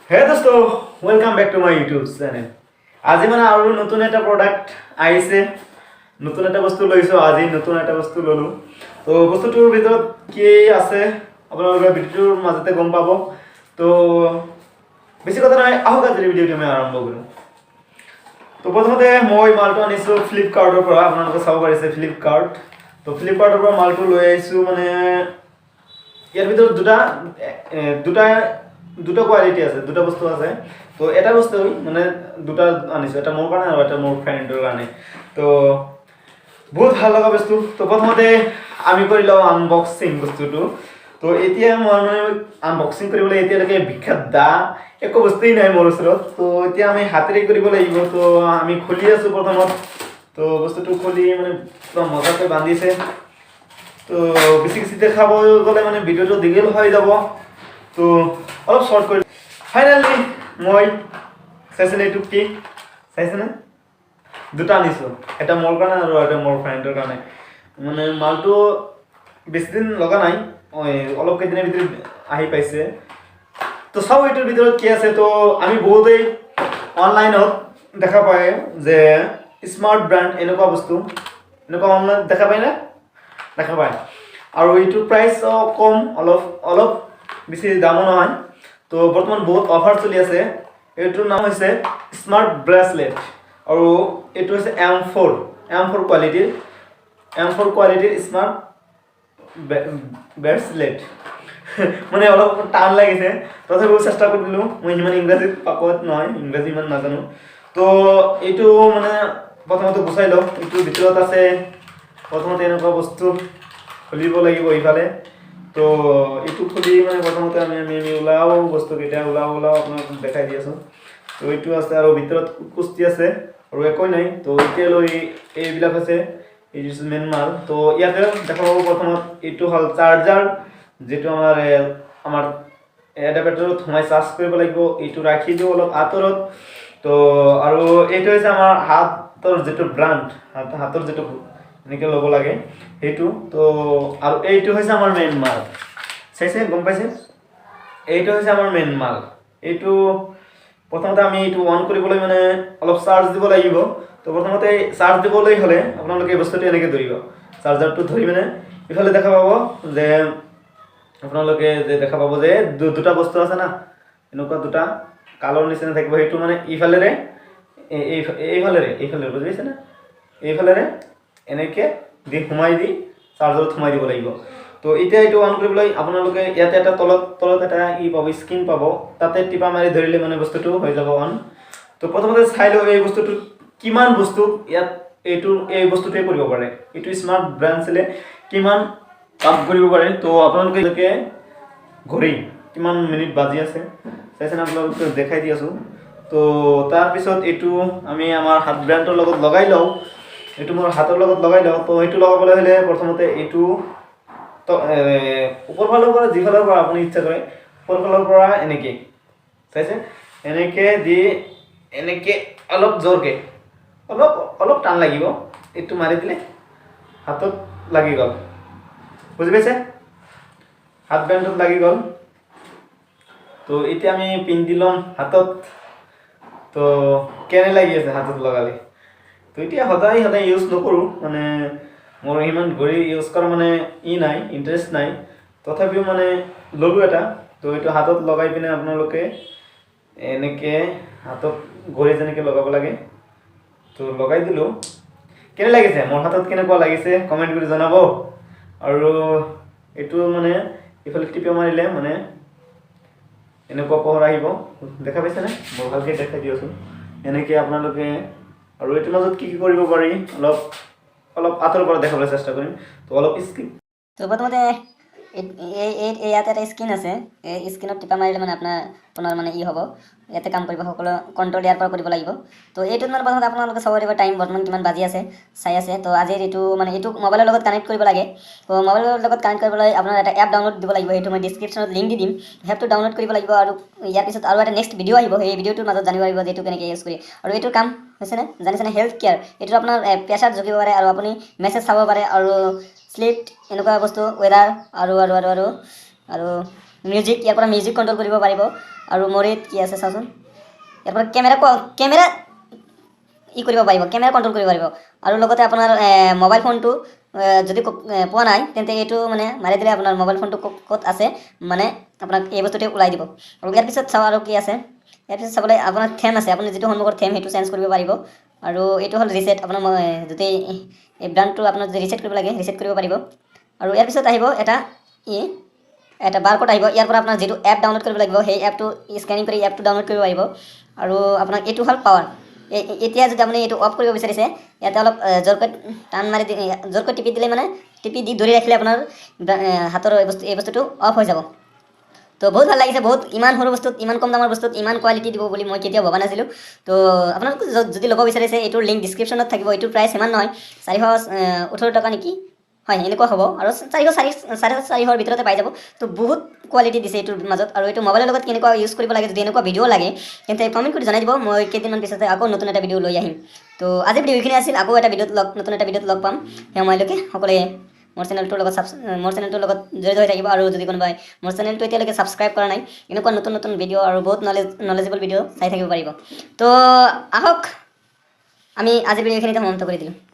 Hey दोस्तों, welcome back to my YouTube channel. আজি মানে আৰু নতুন এটা প্ৰডাক্ট আহিছে, নতুন এটা বস্তু লৈছো, আজি নতুন এটা বস্তু ললো। তো বস্তুটোৰ ভিতৰত কি আছে আপোনালোকে ভিডিওৰ মাজতে গম পাব। তো বেছি কথা নাই, আহক আজি ভিডিওটো আমি আৰম্ভ কৰো। তো প্ৰথমতে মই মালটো আনিছো ফ্লিপকাৰ্টৰ পৰা, আপোনালোকে চাব পাৰিছে ফ্লিপকাৰ্ট। তো ফ্লিপকাৰ্টৰ পৰা মালটো লৈ আহিছো, মানে ইয়াৰ ভিতৰত দুটা কোৱালিটি আছে, দুটা বস্তু আছে। তো এটা বস্তু মানে দুটা আনিছো, এটা মোৰ কাৰণে আৰু এটা মোৰ ফ্ৰেণ্ডৰ কাৰণে। তো বহুত ভাল লগা বস্তু। তো প্ৰথমতে আমি কৰি লওঁ আনবক্সিং বস্তুটো। তো এতিয়া মই মানে আনবক্সিং কৰিবলৈ এতিয়ালৈকে বিখ্যাত একো বস্তুৱেই নাই মোৰ ওচৰত। তো এতিয়া আমি হাতেৰে কৰিব লাগিব। তো আমি খুলি আছো প্ৰথমত। তো বস্তুটো খুলি মানে পুৰা মজাকৈ বান্ধিছে। তো বেছি দেখাব গ'লে মানে ভিডিওটো দীঘল হৈ যাব। তো অলপ শর্ট কৰি ফাইনালি মই চাইছেনে এইটো কি চাইছেনে দুটা আনিছো, এটা মোৰ কাৰণে আৰু এটা মোৰ ফ্ৰেণ্ডৰ কাৰণে। মানে মালটো বেছি দিন লগা নাই, অলপ কেইদিনৰ ভিতৰত আহি পাইছে। তো চাও এইটোৰ ভিতৰত কি আছে। তো আমি বহুতেই অনলাইনত দেখা পায় যে স্মাৰ্ট ব্ৰেণ্ড এনেকুৱা বস্তু, এনেকুৱা অনলাইন দেখা পায় না, দেখা পায়। আৰু এইটোৰ প্ৰাইচও কম, অলপ বেছি দামো নহয়। তো বৰ্তমান বহুত অফাৰ চলি আছে। এইটোৰ নাম হৈছে স্মাৰ্ট ব্ৰেচলেট, আৰু এইটো হৈছে M4 কোৱালিটিৰ স্মাৰ্ট ব্ৰেচলেট। মানে অলপ টান লাগিছে, তথাপিও চেষ্টা কৰিলোঁ। মই ইমান ইংৰাজীত পাকত নহয়, ইংৰাজী ইমান নাজানো। তো এইটো মানে প্ৰথমতে গুচাই লওঁ। এইটোৰ ভিতৰত আছে প্ৰথমতে এনেকুৱা বস্তু খুলিব লাগিব ইফালে। তো এইটো খুলি মানে প্ৰথমতে আমি ওলাও, বস্তুকেইটা ওলাও আপোনাক দেখাই দি আছোঁ। তো এইটো আছে আৰু ভিতৰত কুস্তি আছে আৰু একোৱেই নাই। তো এতিয়ালৈ এইবিলাক আছে, এই মেইন মাল। তো ইয়াতে দেখা পাব প্ৰথমত এইটো হ'ল চাৰ্জাৰ, যিটো আমাৰ এডাপ্টাৰত সোমাই চাৰ্জ কৰিব লাগিব। এইটো ৰাখি দিওঁ অলপ আঁতৰত। তো আৰু এইটো হৈছে আমাৰ হাতৰ যিটো ব্ৰাণ্ড, হাতৰ যিটো এনেকৈ ল'ব লাগে সেইটো। তো আৰু এইটো হৈছে আমাৰ মেইন মাল, চাইছে, গম পাইছে? এইটো হৈছে আমাৰ মেইন মাল। এইটো প্ৰথমতে আমি এইটো অন কৰিবলৈ মানে অলপ চাৰ্জ দিব লাগিব। তো প্ৰথমতে চাৰ্জ দিবলৈ হ'লে আপোনালোকে এই বস্তুটো এনেকৈ ধৰিব, চাৰ্জাৰটো ধৰি মানে ইফালে দেখা পাব যে আপোনালোকে দেখা পাব যে দুটা বস্তু আছে না, এনেকুৱা দুটা কালৰ নিচিনা থাকিব। সেইটো মানে এইফালেৰে বুজি পাইছে না, এইফালেৰে এনেকৈ দি সোমাই দি চাৰ্জাৰত সোমাই দিব লাগিব। তো এতিয়া এইটো অন কৰিবলৈ আপোনালোকে ইয়াতে এটা তলত এটা পাব, স্ক্ৰীন পাব, তাতে টিপা মাৰি ধৰিলে মানে বস্তুটো হৈ যাব অন। তো প্ৰথমতে চাই লওঁ এই বস্তুটো কিমান বস্তু ইয়াত এই বস্তুটোৱে কৰিব পাৰে, এইটো স্মাৰ্ট ব্ৰেচলেটে কিমান কাম কৰিব পাৰে। তো আপোনালোকে ঘড়ী কিমান মিনিট বাজি আছে চাইছেনে, আপোনালোকে দেখাই দি আছোঁ। তো তাৰপিছত এইটো আমি আমাৰ হাত ব্ৰেণ্ডৰ লগত লগাই লওঁ। এইটো মোৰ হাতৰ লগত লগাই লওঁ। তো সেইটো লগাবলৈ হ'লে প্ৰথমতে এইটো তো ওপৰ ফালৰ পৰা, যিফালৰ পৰা আপুনি ইচ্ছা কৰে, ওপৰ ফালৰ পৰা এনেকৈ চাইছে, এনেকৈ দি এনেকৈ অলপ জোৰকৈ অলপ টান লাগিব। এইটো মাৰি দিলে হাতত লাগি গ'ল, বুজি পাইছে, হাত বেণ্ডত লাগি গ'ল। তো এতিয়া আমি পিন্ধি ল'ম হাতত। তো কেনে লাগি আছে হাতত লগালে? তো এতিয়া সদায় ইউজ নকৰোঁ, মানে মোৰ ইমান ঘড়ী ইউজ কৰা মানে নাই, ইণ্টাৰেষ্ট নাই। তথাপিও মানে ল'লোঁ এটা। তো এইটো হাতত লগাই পিনে আপোনালোকে এনেকৈ হাতত ঘড়ী যেনেকৈ লগাব লাগে, তো লগাই দিলোঁ। কেনে লাগিছে, মোৰ হাতত কেনেকুৱা লাগিছে কমেণ্ট কৰি জনাব। আৰু এইটো মানে ইফালে টিপে মাৰিলে মানে এনেকুৱা পোহৰ আহিব, দেখা পাইছেনে? মই ভালকৈ দেখাই দি আছোঁ এনেকৈ আপোনালোকে। আৰু এইটোৰ মাজত কি কৰিব পাৰি অলপ আঁতৰৰ পৰা দেখাবলৈ চেষ্টা কৰিম। তো অলপ স্ক্ৰীন, তো প্ৰথমতে ইয়াতে এটা স্ক্ৰীন আছে, এই স্ক্ৰীনত টিপা মাৰিলে মানে আপোনাৰ মানে হ'ব, ইয়াতে কাম কৰিব, সকলো কণ্ট্ৰল ইয়াৰ পৰা কৰিব লাগিব। তো এইটোত মানে প্ৰথমতে আপোনালোকে চাব লাগিব টাইম বৰ্তমান কিমান বাজি আছে, চাই আছে। তো আজিৰ এইটো মোবাইলৰ লগত কানেক্ট কৰিব লাগে। তো মোবাইলৰ লগত কানেক্ট কৰিবলৈ আপোনাৰ এটা এপ ডাউনলোড দিব লাগিব, সেইটো মই ডিছক্ৰিপশ্যনত লিংক দি দিম। এপটো ডাউনলোড কৰিব লাগিব। আৰু ইয়াৰ পিছত আৰু এটা নেক্সট ভিডিঅ' আহিব, সেই ভিডিঅ'টোৰ মাজত জানিব পাৰিব যে এইটো কেনেকৈ ইউজ কৰি। আৰু এইটোৰ কাম হৈছেনে জানিছেনে, হেল্থ কেয়াৰ। এইটো আপোনাৰ প্ৰেছাৰ জুখিব পাৰে, আৰু আপুনি মেছেজ চাব পাৰে, আৰু স্লিপ এনেকুৱা বস্তু, ৱেডাৰ আৰু মিউজিক ইয়াৰ পৰা মিউজিক কণ্ট্ৰল কৰিব পাৰিব আৰু মৰিত কি আছে চাওঁচোন ইয়াৰ পৰা কেমেৰা ই কৰিব পাৰিব কেমেৰা কণ্ট্ৰল কৰিব পাৰিব আৰু লগতে আপোনাৰ মোবাইল ফোনটো যদি পোৱা নাই তেন্তে এইটো মানে মাৰি দিলে আপোনাৰ মোবাইল ফোনটো ক'ত আছে মানে আপোনাক এই বস্তুটোৱে ওলাই দিব আৰু ইয়াৰ পিছত চাওঁ আৰু কি আছে ইয়াৰ পিছত চাবলৈ আপোনাৰ থেম আছে আপুনি যিটো সন্মুখৰ থেম সেইটো চেঞ্জ কৰিব পাৰিব আৰু এইটো হ'ল ৰিছেট আপোনাৰ যদি এই ব্ৰাণ্ডটো আপোনাৰ যদি ৰিছেট কৰিব লাগে ৰিছেট কৰিব পাৰিব আৰু ইয়াৰ পিছত আহিব এটা বাৰকোড আহিব ইয়াৰ পৰা আপোনাৰ যিটো এপ ডাউনলোড কৰিব লাগিব সেই এপটো স্কেনিং কৰি এপটো ডাউনলোড কৰিব পাৰিব আৰু আপোনাৰ এইটো হ'ল পাৱাৰ এতিয়া যদি আপুনি এইটো অফ কৰিব বিচাৰিছে ইয়াতে অলপ জোৰকৈ টান মাৰি জোৰকৈ টিপি দিলে মানে টিপি দি ধৰি ৰাখিলে আপোনাৰ হাতৰ এই বস্তুটো অফ হৈ যাব তো বহুত ভাল লাগিছে বহুত ইমান সৰু বস্তুত ইমান কম দামৰ বস্তুত ইমান কোৱালিটি দিব বুলি মই কেতিয়াও ভবা নাছিলোঁ তো আপোনালোকে যদি ল'ব বিচাৰিছে এইটোৰ লিংক ডিছক্ৰিপশ্যনত থাকিব এইটোৰ প্ৰাইচ ইমান নহয় 418 টকা নেকি হয় এনেকুৱা হ'ব আৰু 400 ভিতৰতে পাই যাব তো বহুত কোৱালিটি দিছে এইটোৰ মাজত আৰু এইটো মোবাইলৰ লগত কেনেকুৱা ইউজ কৰিব লাগে যদি এনেকুৱা ভিডিঅ' লাগে তেন্তে কমেণ্ট কৰি জনাই দিব মই কেইদিনমান পিছতে আকৌ নতুন এটা ভিডিঅ' লৈ আহিম তো আজি ভিডিঅ' এইখিনি আছিল আকৌ এটা নতুন এটা ভিডিঅ'ত লগ পাম সেই সময়লৈকে সকলোৱে মোৰ চেনেলটোৰ লগত জড়িত হৈ থাকিব আৰু যদি কোনোবাই মোৰ চেনেলটো এতিয়ালৈকে ছাবস্ক্ৰাইব কৰা নাই এনেকুৱা নতুন ভিডিঅ' আৰু বহুত নলেজেবল ভিডিঅ' চাই থাকিব পাৰিব তো আহক আমি আজিৰ ভিডিঅ'খিনিতে সমাপ্ত কৰি দিলোঁ